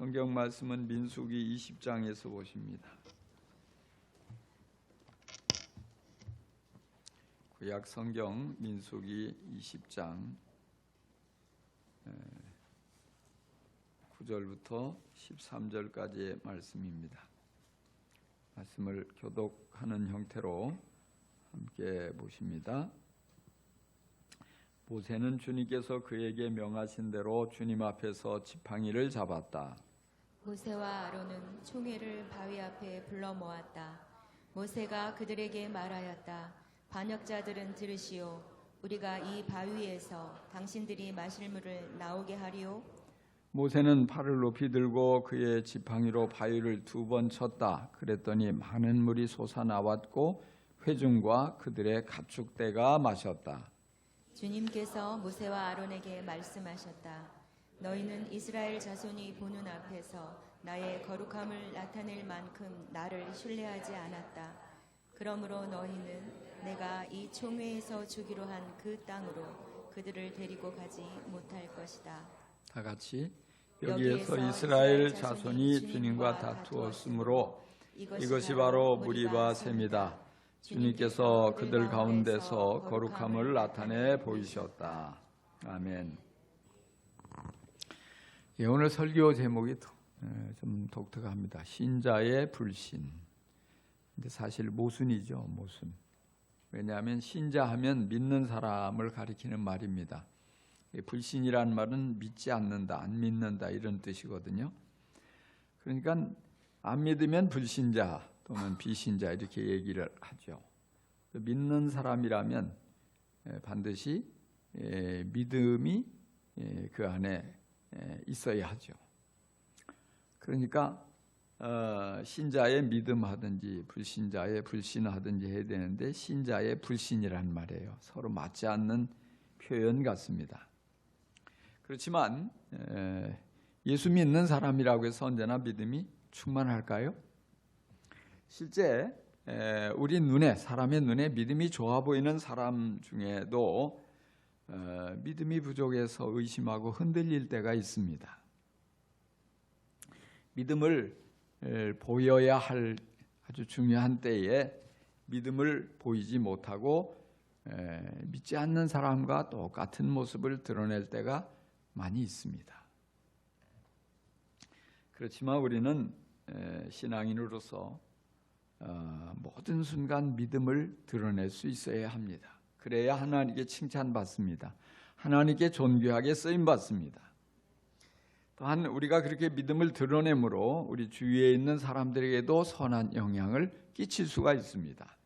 성경 말씀은 민수기 20장에서 보십니다. 구약 성경 민수기 20장 9절부터 13절까지의 말씀입니다. 말씀을 교독하는 형태로 함께 보십니다. 모세는 주님께서 그에게 명하신 대로 주님 앞에서 지팡이를 잡았다. 모세와 아론은 총회를 바위 앞에 불러 모았다. 모세가 그들에게 말하였다. 반역자들은 들으시오. 우리가 이 바위에서 당신들이 마실 물을 나오게 하리오. 모세는 팔을 높이 들고 그의 지팡이로 바위를 2번 쳤다. 그랬더니 많은 물이 솟아나왔고 회중과 그들의 가축대가 마셨다. 주님께서 모세와 아론에게 말씀하셨다. 너희는 이스라엘 자손이 보는 앞에서 나의 거룩함을 나타낼 만큼 나를 신뢰하지 않았다. 그러므로 너희는 내가 이 총회에서 주기로 한 그 땅으로 그들을 데리고 가지 못할 것이다. 다 같이 여기에서 이스라엘 자손이 주님과 다투었으므로 이것이 바로 무리바 셈이다. 주님께서 그들 가운데서 거룩함을 나타내 보이셨다. 아멘. 예, 오늘 설교 제목이 좀 독특합니다. 신자의 불신. 근데 사실 모순이죠, 모순. 왜냐하면 신자하면 믿는 사람을 가리키는 말입니다. 불신이란 말은 믿지 않는다, 안 믿는다 이런 뜻이거든요. 그러니까 안 믿으면 불신자 또는 비신자 이렇게 얘기를 하죠. 믿는 사람이라면 반드시 믿음이 그 안에 있어야 하죠. 그러니까 신자의 믿음하든지 불신자의 불신하든지 해야 되는데 신자의 불신이란 말이에요. 서로 맞지 않는 표현 같습니다. 그렇지만 예수 믿는 사람이라고 해서 언제나 믿음이 충만할까요? 실제 우리 눈에, 사람의 눈에 믿음이 좋아 보이는 사람 중에도 믿음이 부족해서 의심하고 흔들릴 때가 있습니다. 믿음을 보여야 할 아주 중요한 때에 믿음을 보이지 못하고 믿지 않는 사람과 똑같은 모습을 드러낼 때가 많이 있습니다. 그렇지만 우리는 신앙인으로서 모든 순간 믿음을 드러낼 수 있어야 합니다. 그래야 하나님께 칭찬받습니다. 하나님께 존귀하게 쓰임받습니다. 또한 우리가 그렇게 믿음을 드러내므로 우리 주위에 있는 사람들에게도 선한 영향을 끼칠 수가 있습니다.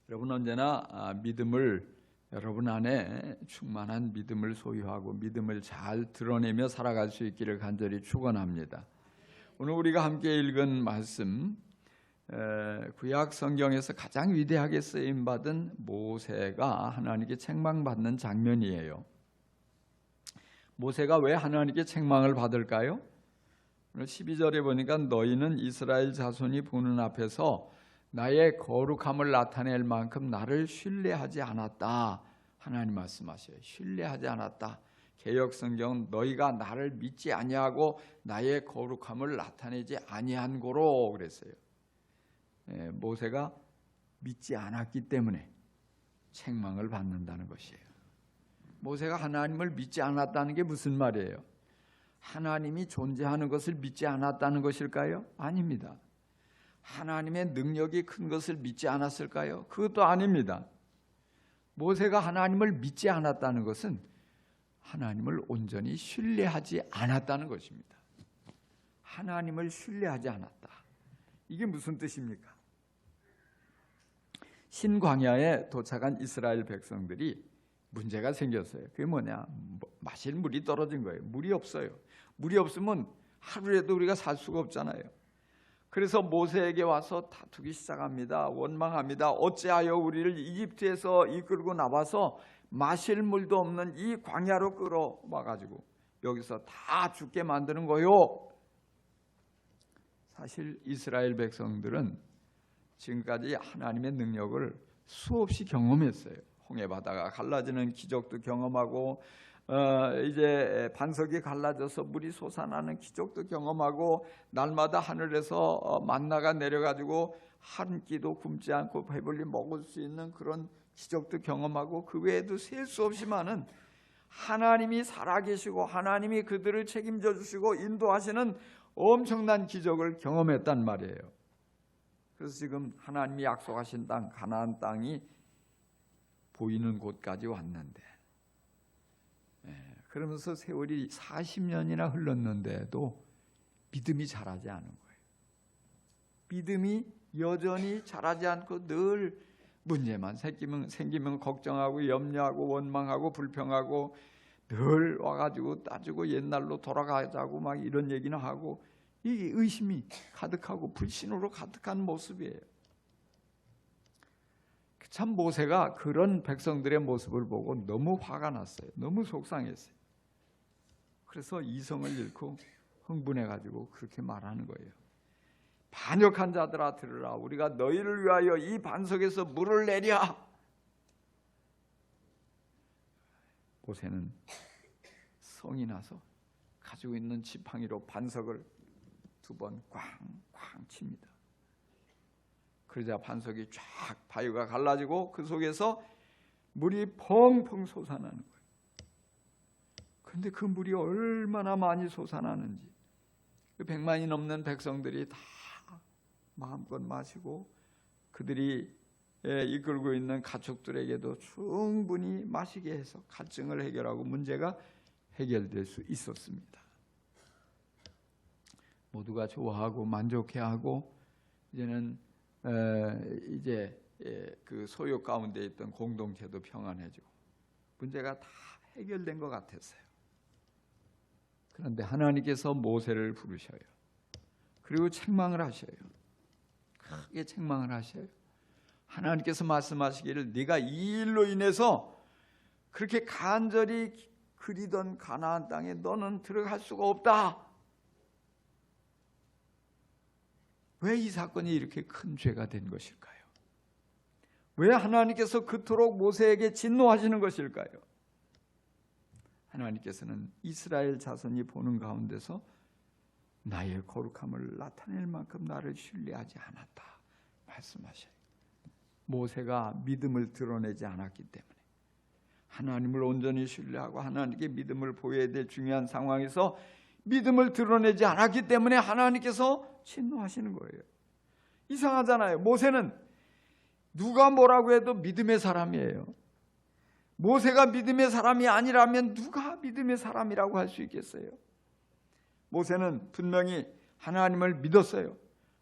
여러분 언제나 믿음을 여러분 안에 충만한 믿음을 소유하고 믿음을 잘 드러내며 살아갈 수 있기를 간절히 축원합니다. 오늘 우리가 함께 읽은 말씀 구약 성경에서 가장 위대하게 쓰임받은 모세가 하나님께 책망받는 장면이에요. 모세가 왜 하나님께 책망을 받을까요? 오늘 12절에 보니까 너희는 이스라엘 자손이 보는 앞에서 나의 거룩함을 나타낼 만큼 나를 신뢰하지 않았다. 하나님 말씀하셔요. 신뢰하지 않았다. 개역 성경은 너희가 나를 믿지 아니하고 나의 거룩함을 나타내지 아니한 고로 그랬어요. 모세가 믿지 않았기 때문에 책망을 받는다는 것이에요. 모세가 하나님을 믿지 않았다는 게 무슨 말이에요? 하나님이 존재하는 것을 믿지 않았다는 것일까요? 아닙니다. 하나님의 능력이 큰 것을 믿지 않았을까요? 그것도 아닙니다. 모세가 하나님을 믿지 않았다는 것은 하나님을 온전히 신뢰하지 않았다는 것입니다. 하나님을 신뢰하지 않았다. 이게 무슨 뜻입니까? 신광야에 도착한 이스라엘 백성들이 문제가 생겼어요. 그게 뭐냐? 마실 물이 떨어진 거예요. 물이 없어요. 물이 없으면 하루에도 우리가 살 수가 없잖아요. 그래서 모세에게 와서 다투기 시작합니다. 원망합니다. 어찌하여 우리를 이집트에서 이끌고 나와서 마실 물도 없는 이 광야로 끌어와가지고 여기서 다 죽게 만드는 거요. 사실 이스라엘 백성들은 지금까지 하나님의 능력을 수없이 경험했어요. 홍해 바다가 갈라지는 기적도 경험하고 이제 반석이 갈라져서 물이 솟아나는 기적도 경험하고 날마다 하늘에서 만나가 내려가지고 한 끼도 굶지 않고 배불리 먹을 수 있는 그런 기적도 경험하고 그 외에도 셀 수 없이 많은 하나님이 살아계시고 하나님이 그들을 책임져 주시고 인도하시는 엄청난 기적을 경험했단 말이에요. 그래서 지금 하나님이 약속하신 땅 가나안 땅이 보이는 곳까지 왔는데 그러면서 세월이 40년이나 흘렀는데도 믿음이 자라지 않은 거예요. 믿음이 여전히 자라지 않고 늘 문제만 생기면 걱정하고 염려하고 원망하고 불평하고 늘 와가지고 따지고 옛날로 돌아가자고 막 이런 얘기는 하고 이게 의심이 가득하고 불신으로 가득한 모습이에요. 참 모세가 그런 백성들의 모습을 보고 너무 화가 났어요. 너무 속상했어요. 그래서 이성을 잃고 흥분해가지고 그렇게 말하는 거예요. 반역한 자들아 들으라. 우리가 너희를 위하여 이 반석에서 물을 내랴. 모세는 성이 나서 가지고 있는 지팡이로 반석을 2번 꽝꽝 칩니다. 그러자 반석이 쫙 바위가 갈라지고 그 속에서 물이 펑펑 솟아나는 거예요. 그런데 그 물이 얼마나 많이 솟아나는지 그 100만이 넘는 백성들이 다 마음껏 마시고 그들이 이끌고 있는 가축들에게도 충분히 마시게 해서 갈증을 해결하고 문제가 해결될 수 있었습니다. 모두가 좋아하고 만족해하고 이제는 이제 그 소욕 가운데 있던 공동체도 평안해지고 문제가 다 해결된 것 같았어요. 그런데 하나님께서 모세를 부르셔요. 그리고 책망을 하셔요. 크게 책망을 하셔요. 하나님께서 말씀하시기를 네가 이 일로 인해서 그렇게 간절히 그리던 가나안 땅에 너는 들어갈 수가 없다. 왜 이 사건이 이렇게 큰 죄가 된 것일까요? 왜 하나님께서 그토록 모세에게 진노하시는 것일까요? 하나님께서는 이스라엘 자손이 보는 가운데서 나의 거룩함을 나타낼 만큼 나를 신뢰하지 않았다 말씀하셔요. 모세가 믿음을 드러내지 않았기 때문에 하나님을 온전히 신뢰하고 하나님께 믿음을 보여야 될 중요한 상황에서 믿음을 드러내지 않았기 때문에 하나님께서 진노하시는 거예요. 이상하잖아요. 모세는 누가 뭐라고 해도 믿음의 사람이에요. 모세가 믿음의 사람이 아니라면 누가 믿음의 사람이라고 할 수 있겠어요? 모세는 분명히 하나님을 믿었어요.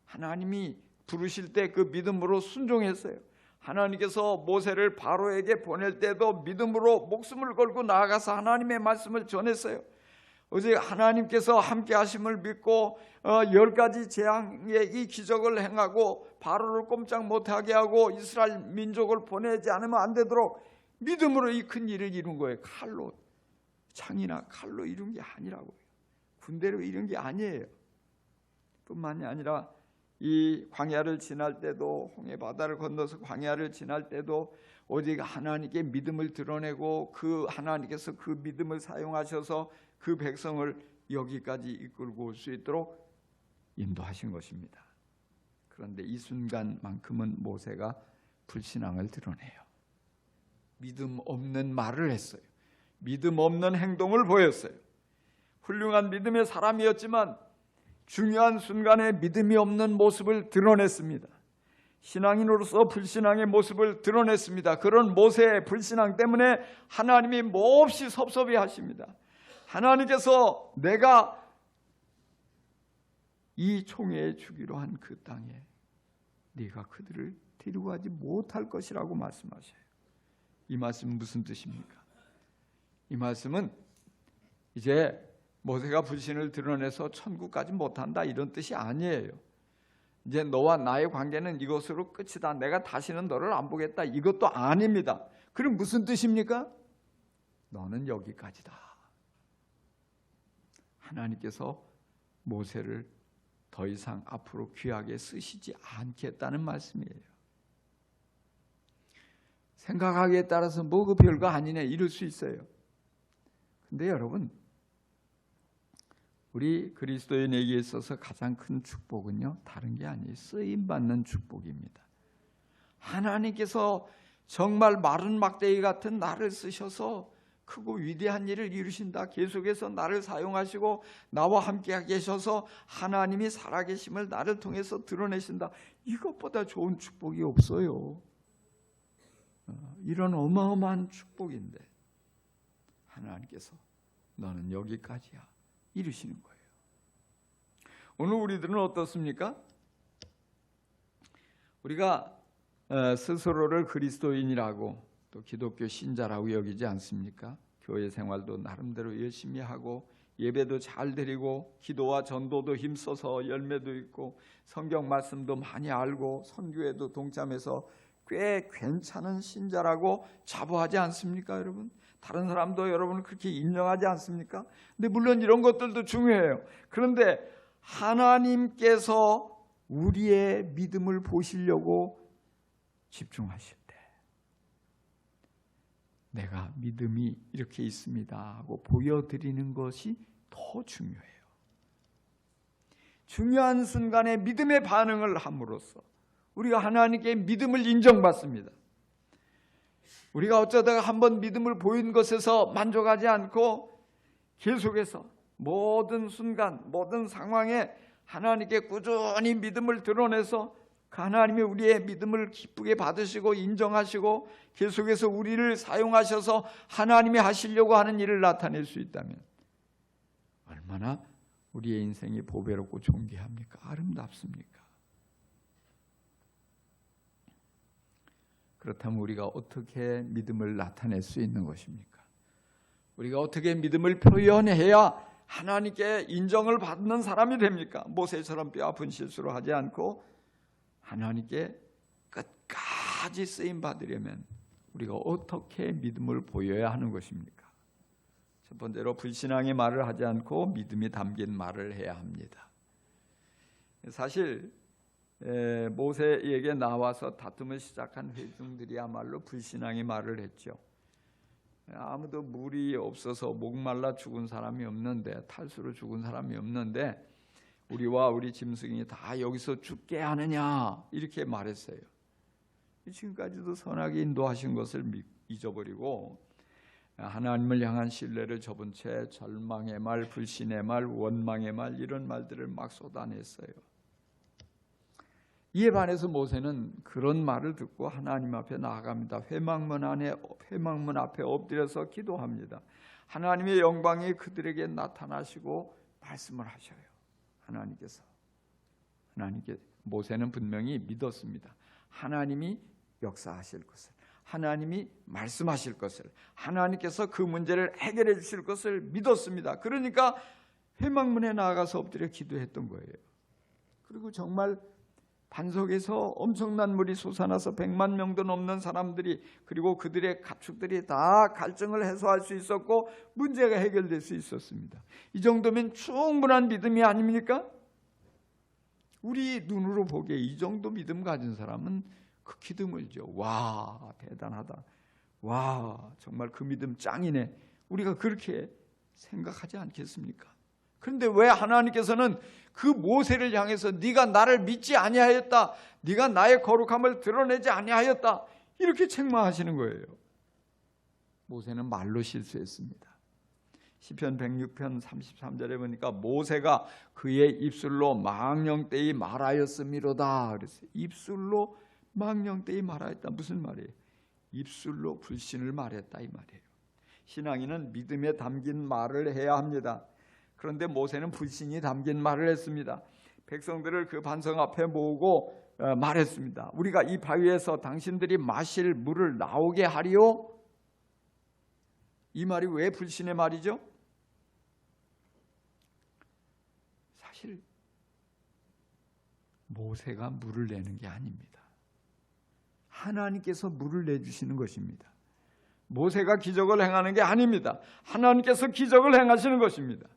하나님이 부르실 때 그 믿음으로 순종했어요. 하나님께서 모세를 바로에게 보낼 때도 믿음으로 목숨을 걸고 나아가서 하나님의 말씀을 전했어요. 어제 하나님께서 함께 하심을 믿고 10가지 재앙의 이 기적을 행하고 바로를 꼼짝 못하게 하고 이스라엘 민족을 보내지 않으면 안 되도록 믿음으로 이 큰 일을 이룬 거예요. 칼로, 창이나 칼로 이룬 게 아니라고요. 군대로 이룬 게 아니에요. 뿐만이 아니라 이 광야를 지날 때도 홍해 바다를 건너서 광야를 지날 때도 오직 하나님께 믿음을 드러내고 그 하나님께서 그 믿음을 사용하셔서 그 백성을 여기까지 이끌고 올 수 있도록 인도하신 것입니다. 그런데 이 순간만큼은 모세가 불신앙을 드러내요. 믿음 없는 말을 했어요. 믿음 없는 행동을 보였어요. 훌륭한 믿음의 사람이었지만 중요한 순간에 믿음이 없는 모습을 드러냈습니다. 신앙인으로서 불신앙의 모습을 드러냈습니다. 그런 모세의 불신앙 때문에 하나님이 몹시 섭섭해 하십니다. 하나님께서 내가 이 총회에 주기로 한 그 땅에 네가 그들을 데리고 가지 못할 것이라고 말씀하셔요. 이 말씀은 무슨 뜻입니까? 이 말씀은 이제 모세가 불신을 드러내서 천국까지 못한다 이런 뜻이 아니에요. 이제 너와 나의 관계는 이것으로 끝이다. 내가 다시는 너를 안 보겠다. 이것도 아닙니다. 그럼 무슨 뜻입니까? 너는 여기까지다. 하나님께서 모세를 더 이상 앞으로 귀하게 쓰시지 않겠다는 말씀이에요. 생각하기에 따라서 뭐 그 별거 아니네 이럴 수 있어요. 근데 여러분, 우리 그리스도인에게 있어서 가장 큰 축복은요, 다른 게 아니에요. 쓰임받는 축복입니다. 하나님께서 정말 마른 막대기 같은 나를 쓰셔서 크고 위대한 일을 이루신다. 계속해서 나를 사용하시고 나와 함께 계셔서 하나님이 살아계심을 나를 통해서 드러내신다. 이것보다 좋은 축복이 없어요. 이런 어마어마한 축복인데 하나님께서 너는 여기까지야 이루시는 거예요. 오늘 우리들은 어떻습니까? 우리가 스스로를 그리스도인이라고 또 기독교 신자라고 여기지 않습니까? 교회 생활도 나름대로 열심히 하고 예배도 잘 드리고 기도와 전도도 힘써서 열매도 있고 성경 말씀도 많이 알고 선교에도 동참해서 꽤 괜찮은 신자라고 자부하지 않습니까, 여러분? 다른 사람도 여러분을 그렇게 인정하지 않습니까? 근데 물론 이런 것들도 중요해요. 그런데 하나님께서 우리의 믿음을 보시려고 집중하실 때 내가 믿음이 이렇게 있습니다 하고 보여드리는 것이 더 중요해요. 중요한 순간에 믿음의 반응을 함으로써 우리가 하나님께 믿음을 인정받습니다. 우리가 어쩌다가 한번 믿음을 보인 것에서 만족하지 않고 계속해서 모든 순간 모든 상황에 하나님께 꾸준히 믿음을 드러내서 그 하나님이 우리의 믿음을 기쁘게 받으시고 인정하시고 계속해서 우리를 사용하셔서 하나님이 하시려고 하는 일을 나타낼 수 있다면 얼마나 우리의 인생이 보배롭고 존귀합니까? 아름답습니까? 그렇다면 우리가 어떻게 믿음을 나타낼 수 있는 것입니까? 우리가 어떻게 믿음을 표현해야 하나님께 인정을 받는 사람이 됩니까? 모세처럼 뼈아픈 실수를 하지 않고 하나님께 끝까지 쓰임 받으려면 우리가 어떻게 믿음을 보여야 하는 것입니까? 첫 번째로 불신앙의 말을 하지 않고 믿음이 담긴 말을 해야 합니다. 사실 모세에게 나와서 다툼을 시작한 회중들이야말로 불신앙의 말을 했죠. 아무도 물이 없어서 목말라 죽은 사람이 없는데, 탈수로 죽은 사람이 없는데 우리와 우리 짐승이 다 여기서 죽게 하느냐 이렇게 말했어요. 지금까지도 선하게 인도하신 것을 잊어버리고 하나님을 향한 신뢰를 접은 채 절망의 말, 불신의 말, 원망의 말 이런 말들을 막 쏟아냈어요. 이에 반해서 모세는 그런 말을 듣고 하나님 앞에 나아갑니다. 회막문 앞에 엎드려서 기도합니다. 하나님의 영광이 그들에게 나타나시고 말씀을 하셔요. 하나님께 모세는 분명히 믿었습니다. 하나님이 역사하실 것을, 하나님이 말씀하실 것을, 하나님께서 그 문제를 해결해 주실 것을 믿었습니다. 그러니까 회막문에 나아가서 엎드려 기도했던 거예요. 그리고 정말 반석에서 엄청난 물이 솟아나서 100만 명도 넘는 사람들이, 그리고 그들의 가축들이 다 갈증을 해소할 수 있었고 문제가 해결될 수 있었습니다. 이 정도면 충분한 믿음이 아닙니까? 우리 눈으로 보기에 이 정도 믿음 가진 사람은 그 기드물죠. 와, 대단하다. 와, 정말 그 믿음 짱이네. 우리가 그렇게 생각하지 않겠습니까? 그런데 왜 하나님께서는 그 모세를 향해서 네가 나를 믿지 아니하였다, 네가 나의 거룩함을 드러내지 아니하였다 이렇게 책망하시는 거예요? 모세는 말로 실수했습니다. 시편 106편 33절에 보니까 모세가 그의 입술로 망령되이 말하였음이로다 그랬어요. 입술로 망령되이 말하였다. 무슨 말이에요? 입술로 불신을 말했다 이 말이에요. 신앙인은 믿음에 담긴 말을 해야 합니다. 그런데 모세는 불신이 담긴 말을 했습니다. 백성들을 그 반석 앞에 모으고 말했습니다. 우리가 이 바위에서 당신들이 마실 물을 나오게 하리요? 이 말이 왜 불신의 말이죠? 사실 모세가 물을 내는 게 아닙니다. 하나님께서 물을 내주시는 것입니다. 모세가 기적을 행하는 게 아닙니다. 하나님께서 기적을 행하시는 것입니다.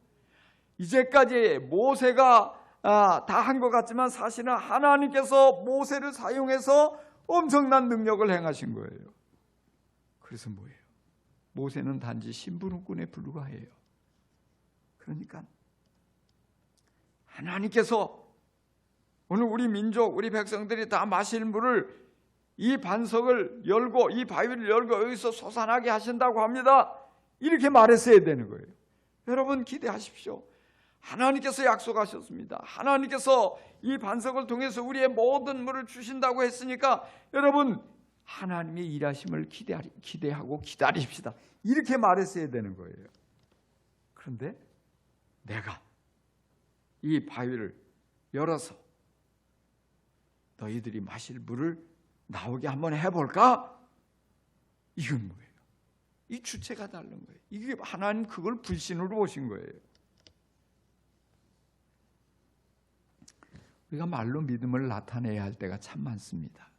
이제까지 모세가 다 한 것 같지만 사실은 하나님께서 모세를 사용해서 엄청난 능력을 행하신 거예요. 그래서 뭐예요? 모세는 단지 심부름꾼에 불과해요. 그러니까 하나님께서 오늘 우리 민족, 우리 백성들이 다 마실 물을 이 반석을 열고 이 바위를 열고 여기서 솟아나게 하신다고 합니다. 이렇게 말했어야 되는 거예요. 여러분 기대하십시오. 하나님께서 약속하셨습니다. 하나님께서 이 반석을 통해서 우리의 모든 물을 주신다고 했으니까 여러분 하나님의 일하심을 기대하고 기다립시다. 이렇게 말했어야 되는 거예요. 그런데 내가 이 바위를 열어서 너희들이 마실 물을 나오게 한번 해볼까? 이건 뭐예요? 이 주체가 다른 거예요. 이게 하나님 그걸 불신으로 보신 거예요. 우리가 말로 믿음을 나타내야 할 때가 참 많습니다.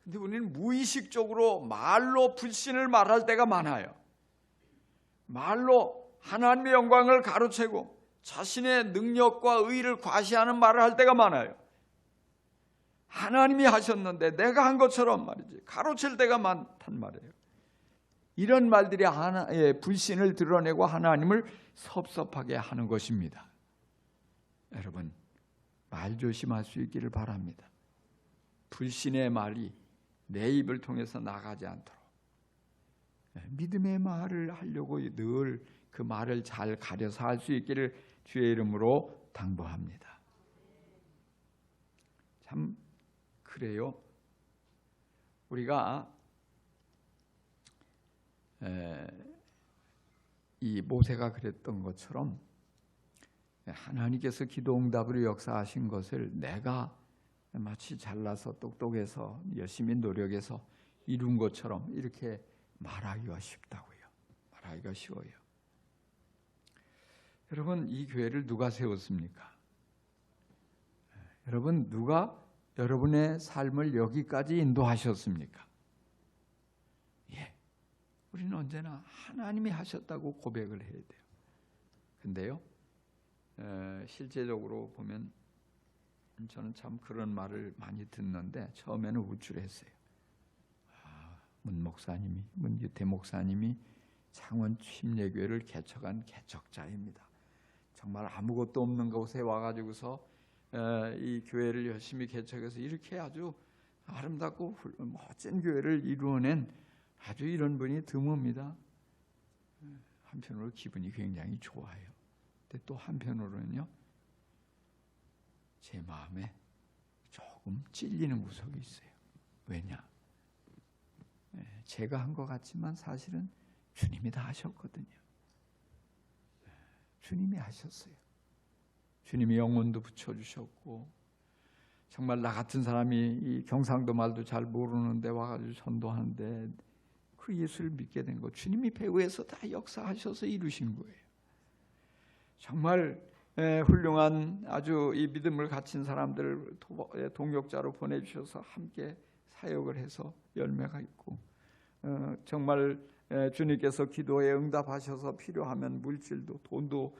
근데 우리는 무의식적으로 말로 불신을 말할 때가 많아요. 말로 하나님의 영광을 가로채고 자신의 능력과 의를 과시하는 말을 할 때가 많아요. 하나님이 하셨는데 내가 한 것처럼 말이지 가로챌 때가 많단 말이에요. 이런 말들이 하나의 불신을 드러내고 하나님을 섭섭하게 하는 것입니다. 여러분 말 조심할 수 있기를 바랍니다. 불신의 말이 내 입을 통해서 나가지 않도록 믿음의 말을 하려고 늘 그 말을 잘 가려서 할 수 있기를 주의 이름으로 당부합니다. 참 그래요. 우리가 이 모세가 그랬던 것처럼 하나님께서 기도 응답으로 역사하신 것을 내가 마치 잘나서 똑똑해서 열심히 노력해서 이룬 것처럼 이렇게 말하기가 쉽다고요. 말하기가 쉬워요. 여러분 이 교회를 누가 세웠습니까? 여러분 누가 여러분의 삶을 여기까지 인도하셨습니까? 예, 우리는 언제나 하나님이 하셨다고 고백을 해야 돼요. 근데요 실제적으로 보면 저는 참 그런 말을 많이 듣는데 처음에는 우쭐했어요. 문 목사님이, 문규태 목사님이 창원 침례교회를 개척한 개척자입니다. 정말 아무것도 없는 곳에 와가지고서 이 교회를 열심히 개척해서 이렇게 아주 아름답고 멋진 교회를 이루어낸 아주 이런 분이 드뭅니다. 한편으로 기분이 굉장히 좋아요. 근데 또 한편으로는요 제 마음에 조금 찔리는 구석이 있어요. 왜냐? 제가 한 것 같지만 사실은 주님이 다 하셨거든요. 주님이 하셨어요. 주님이 영혼도 붙여주셨고 정말 나 같은 사람이 이 경상도 말도 잘 모르는데 와가지고 전도하는데 그 예수를 믿게 된 거 주님이 배후에서 다 역사하셔서 이루신 거예요. 정말 훌륭한 아주 이 믿음을 갖춘 사람들을 동역자로 보내주셔서 함께 사역을 해서 열매가 있고 정말 주님께서 기도에 응답하셔서 필요하면 물질도 돈도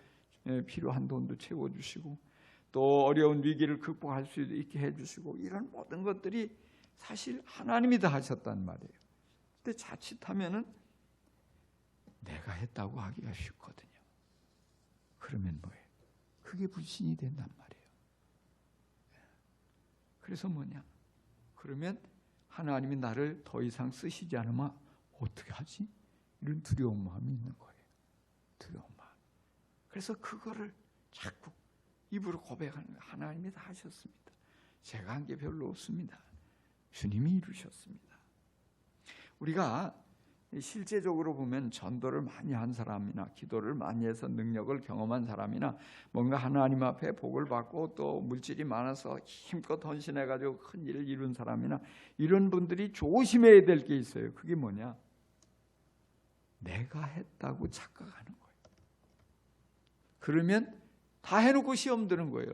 필요한 돈도 채워주시고 또 어려운 위기를 극복할 수 있게 해주시고 이런 모든 것들이 사실 하나님이 다 하셨단 말이에요. 근데 자칫하면은 내가 했다고 하기가 쉽거든요. 그러면 뭐예요? 그게 불신이 된단 말이에요. 그래서 뭐냐? 그러면 하나님이 나를 더 이상 쓰시지 않으면 어떻게 하지? 이런 두려운 마음이 있는 거예요. 두려운 마음. 그래서 그거를 자꾸 입으로 고백하는 거예요. 하나님이 다 하셨습니다. 제가 한 게 별로 없습니다. 주님이 이루셨습니다. 우리가 실제적으로 보면 전도를 많이 한 사람이나 기도를 많이 해서 능력을 경험한 사람이나 뭔가 하나님 앞에 복을 받고 또 물질이 많아서 힘껏 헌신해가지고 큰 일을 이룬 사람이나 이런 분들이 조심해야 될 게 있어요. 그게 뭐냐? 내가 했다고 착각하는 거예요. 그러면 다 해놓고 시험 드는 거예요.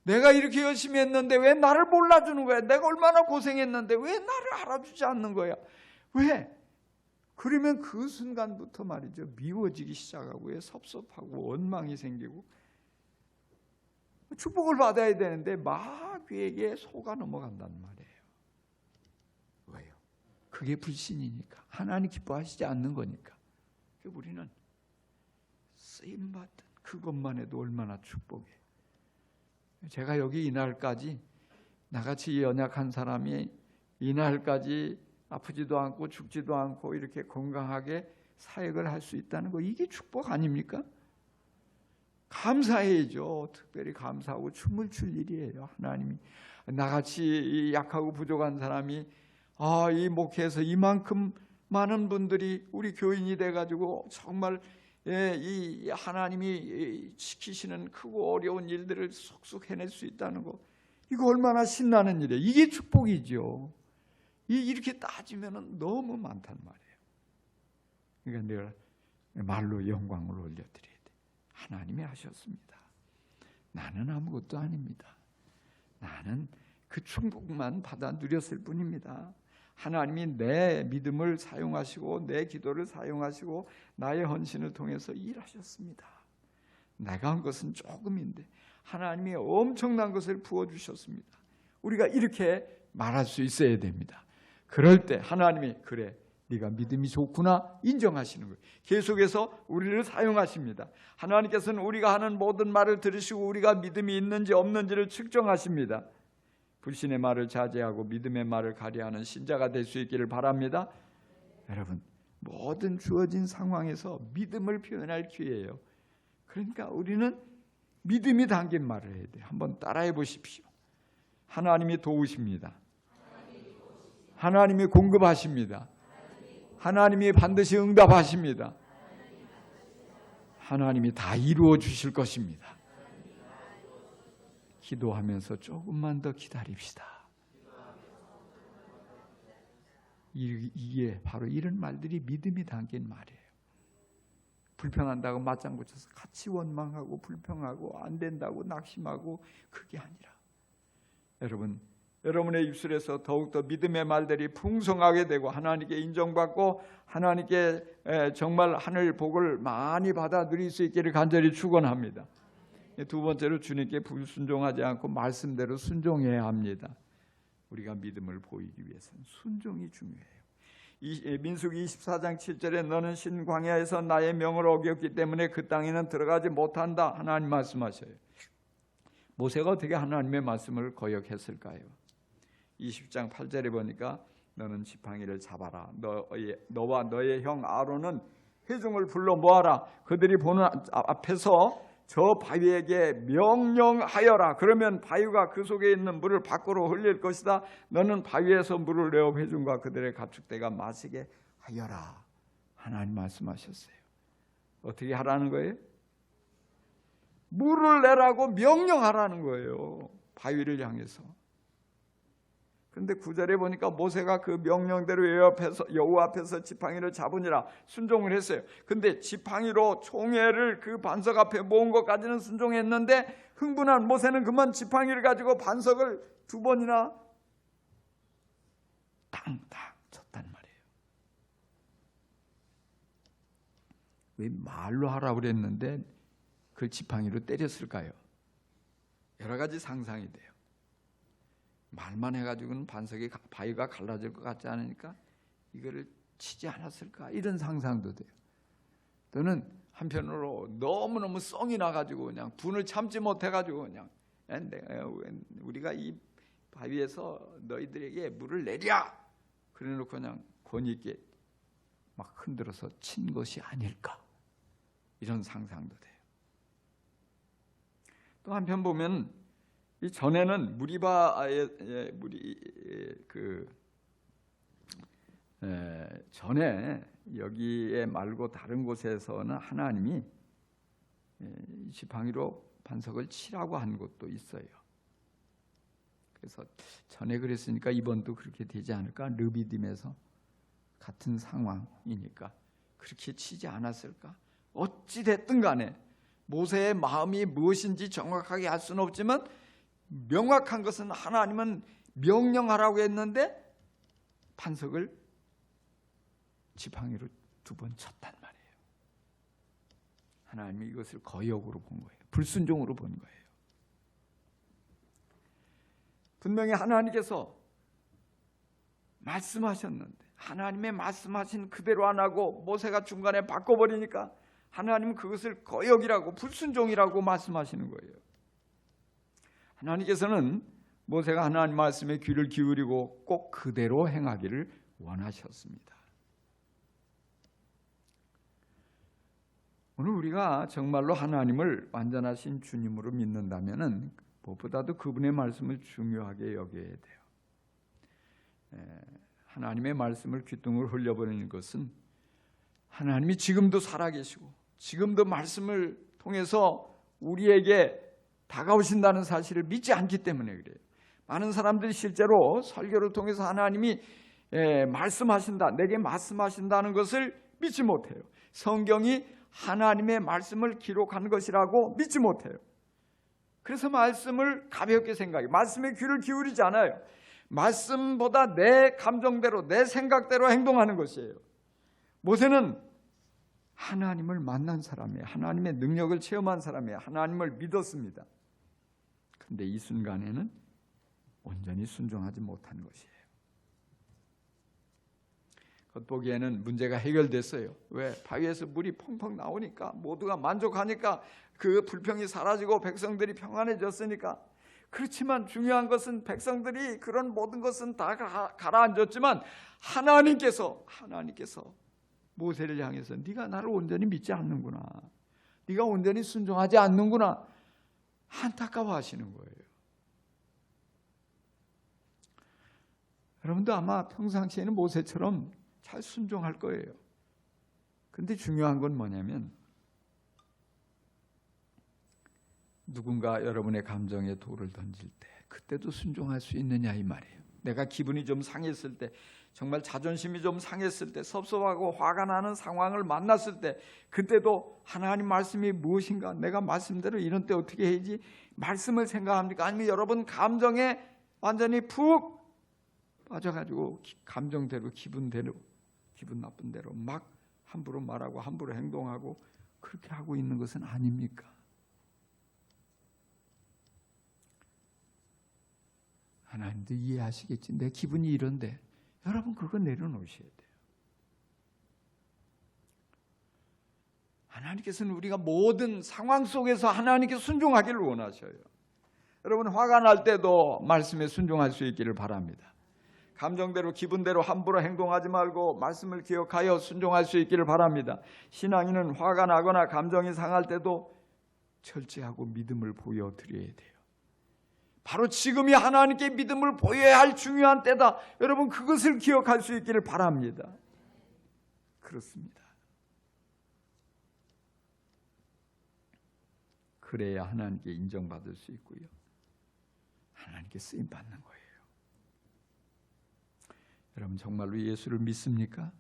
내가 이렇게 열심히 했는데 왜 나를 몰라주는 거야? 내가 얼마나 고생했는데 왜 나를 알아주지 않는 거야? 왜? 그러면 그 순간부터 말이죠. 미워지기 시작하고 섭섭하고 원망이 생기고 축복을 받아야 되는데 마귀에게 속아 넘어간단 말이에요. 왜요? 그게 불신이니까. 하나님 기뻐하시지 않는 거니까. 우리는 쓰임받은 그것만 해도 얼마나 축복이에요. 제가 여기 이날까지 나같이 연약한 사람이 이날까지 아프지도 않고 죽지도 않고 이렇게 건강하게 사역을 할 수 있다는 거, 이게 축복 아닙니까? 감사해야죠. 특별히 감사하고 춤을 출 일이에요. 하나님이 나같이 약하고 부족한 사람이 이 목회에서 이만큼 많은 분들이 우리 교인이 돼가지고 정말 이 하나님이 시키시는 크고 어려운 일들을 속속 해낼 수 있다는 거, 이거 얼마나 신나는 일이에요. 이게 축복이죠. 이렇게 따지면 너무 많단 말이에요. 그러니까 내가 말로 영광을 올려드려야 돼. 하나님이 하셨습니다. 나는 아무것도 아닙니다. 나는 그 축복만 받아 누렸을 뿐입니다. 하나님이 내 믿음을 사용하시고 내 기도를 사용하시고 나의 헌신을 통해서 일하셨습니다. 내가 한 것은 조금인데 하나님이 엄청난 것을 부어주셨습니다. 우리가 이렇게 말할 수 있어야 됩니다. 그럴 때 하나님이 그래, 네가 믿음이 좋구나 인정하시는 거예요. 계속해서 우리를 사용하십니다. 하나님께서는 우리가 하는 모든 말을 들으시고 우리가 믿음이 있는지 없는지를 측정하십니다. 불신의 말을 자제하고 믿음의 말을 가려하는 신자가 될 수 있기를 바랍니다. 여러분, 모든 주어진 상황에서 믿음을 표현할 기회예요. 그러니까 우리는 믿음이 담긴 말을 해야 돼요. 한번 따라해 보십시오. 하나님이 도우십니다. 하나님이 공급하십니다. 하나님이 반드시 응답하십니다. 하나님이 다 이루어 주실 것입니다. 기도하면서 조금만 더 기다립시다. 이게 바로 이런 말들이 믿음이 담긴 말이에요. 불평한다고 맞장구 쳐서 같이 원망하고 불평하고 안 된다고 낙심하고, 그게 아니라 여러분의 입술에서 더욱더 믿음의 말들이 풍성하게 되고 하나님께 인정받고 하나님께 정말 하늘 복을 많이 받아 누릴 수 있기를 간절히 축원합니다. 두 번째로 주님께 불순종하지 않고 말씀대로 순종해야 합니다. 우리가 믿음을 보이기 위해서는 순종이 중요해요. 민수기 24장 7절에 너는 신광야에서 나의 명을 어겼기 때문에 그 땅에는 들어가지 못한다, 하나님 말씀하셔요. 모세가 어떻게 하나님의 말씀을 거역했을까요? 20장 8절에 보니까 너는 지팡이를 잡아라. 너와 너의 형 아론은 회중을 불러 모아라. 그들이 보는 앞에서 저 바위에게 명령하여라. 그러면 바위가 그 속에 있는 물을 밖으로 흘릴 것이다. 너는 바위에서 물을 내어 회중과 그들의 가축대가 마시게 하여라. 하나님 말씀하셨어요. 어떻게 하라는 거예요? 물을 내라고 명령하라는 거예요. 바위를 향해서. 그런데 9절에 보니까 모세가 그 명령대로 여호와 앞에서 지팡이를 잡으니라 순종을 했어요. 근데 지팡이로 총회를 그 반석 앞에 모은 것까지는 순종했는데 흥분한 모세는 그만 지팡이를 가지고 반석을 2번이나 땅땅 쳤단 말이에요. 왜 말로 하라고 그랬는데 그 지팡이로 때렸을까요? 여러 가지 상상이 돼요. 말만 해가지고는 바위가 갈라질 것 같지 않으니까 이거를 치지 않았을까, 이런 상상도 돼요. 또는 한편으로 너무너무 썽이 나가지고 그냥 분을 참지 못해가지고 그냥 우리가 이 바위에서 너희들에게 물을 내랴 그래놓고 그냥 권위 있게 막 흔들어서 친 것이 아닐까, 이런 상상도 돼요. 또 한편 보면 이 전에는 전에 여기에 말고 다른 곳에서는 하나님이 지팡이로 반석을 치라고 한 곳도 있어요. 그래서 전에 그랬으니까 이번도 그렇게 되지 않을까? 르비딤에서 같은 상황이니까 그렇게 치지 않았을까? 어찌 됐든 간에 모세의 마음이 무엇인지 정확하게 알 수는 없지만 명확한 것은 하나님은 명령하라고 했는데 반석을 지팡이로 2번 쳤단 말이에요. 하나님이 이것을 거역으로 본 거예요. 불순종으로 본 거예요. 분명히 하나님께서 말씀하셨는데 하나님의 말씀하신 그대로 안 하고 모세가 중간에 바꿔버리니까 하나님은 그것을 거역이라고 불순종이라고 말씀하시는 거예요. 하나님께서는 모세가 하나님 말씀에 귀를 기울이고 꼭 그대로 행하기를 원하셨습니다. 오늘 우리가 정말로 하나님을 완전하신 주님으로 믿는다면 무엇보다도 그분의 말씀을 중요하게 여겨야 돼요. 하나님의 말씀을 귓등으로 흘려버리는 것은 하나님이 지금도 살아계시고 지금도 말씀을 통해서 우리에게 다가오신다는 사실을 믿지 않기 때문에 그래요. 많은 사람들이 실제로 설교를 통해서 하나님이 말씀하신다, 내게 말씀하신다는 것을 믿지 못해요. 성경이 하나님의 말씀을 기록한 것이라고 믿지 못해요. 그래서 말씀을 가볍게 생각해요. 말씀에 귀를 기울이지 않아요. 말씀보다 내 감정대로, 내 생각대로 행동하는 것이에요. 모세는 하나님을 만난 사람이에요. 하나님의 능력을 체험한 사람이에요. 하나님을 믿었습니다. 그런데 이 순간에는 온전히 순종하지 못한 것이에요. 겉보기에는 문제가 해결됐어요. 왜? 바위에서 물이 펑펑 나오니까, 모두가 만족하니까, 그 불평이 사라지고 백성들이 평안해졌으니까. 그렇지만 중요한 것은 백성들이 그런 모든 것은 다 가라앉았지만 하나님께서 모세를 향해서 네가 나를 온전히 믿지 않는구나, 네가 온전히 순종하지 않는구나 안타까워하시는 거예요. 여러분도 아마 평상시에는 모세처럼 잘 순종할 거예요. 그런데 중요한 건 뭐냐면 누군가 여러분의 감정에 돌을 던질 때 그때도 순종할 수 있느냐 이 말이에요. 내가 기분이 좀 상했을 때, 정말 자존심이 좀 상했을 때, 섭섭하고 화가 나는 상황을 만났을 때, 그때도 하나님 말씀이 무엇인가, 내가 말씀대로 이런 때 어떻게 해야지, 말씀을 생각합니까? 아니면 여러분 감정에 완전히 푹 빠져가지고 감정대로, 기분대로, 기분 나쁜 대로 막 함부로 말하고 함부로 행동하고 그렇게 하고 있는 것은 아닙니까? 하나님도 이해하시겠지. 내 기분이 이런데 여러분 그거 내려놓으셔야 돼요. 하나님께서는 우리가 모든 상황 속에서 하나님께 순종하기를 원하셔요. 여러분 화가 날 때도 말씀에 순종할 수 있기를 바랍니다. 감정대로 기분대로 함부로 행동하지 말고 말씀을 기억하여 순종할 수 있기를 바랍니다. 신앙인은 화가 나거나 감정이 상할 때도 철저하고 믿음을 보여드려야 돼요. 바로 지금이 하나님께 믿음을 보여야 할 중요한 때다. 여러분 그것을 기억할 수 있기를 바랍니다. 그렇습니다. 그래야 하나님께 인정받을 수 있고요, 하나님께 쓰임받는 거예요. 여러분 정말로 예수를 믿습니까?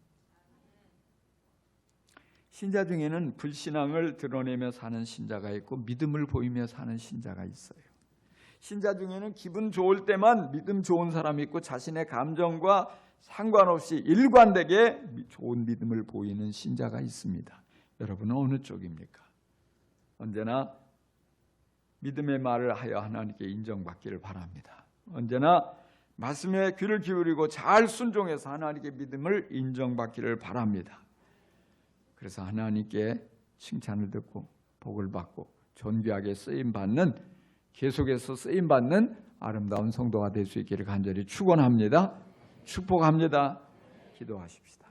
신자 중에는 불신앙을 드러내며 사는 신자가 있고 믿음을 보이며 사는 신자가 있어요. 신자 중에는 기분 좋을 때만 믿음 좋은 사람이 있고 자신의 감정과 상관없이 일관되게 좋은 믿음을 보이는 신자가 있습니다. 여러분은 어느 쪽입니까? 언제나 믿음의 말을 하여 하나님께 인정받기를 바랍니다. 언제나 말씀에 귀를 기울이고 잘 순종해서 하나님께 믿음을 인정받기를 바랍니다. 그래서 하나님께 칭찬을 듣고 복을 받고 존귀하게 쓰임받는, 계속해서 쓰임받는 아름다운 성도가 될 수 있기를 간절히 축원합니다. 축복합니다. 기도하십시다.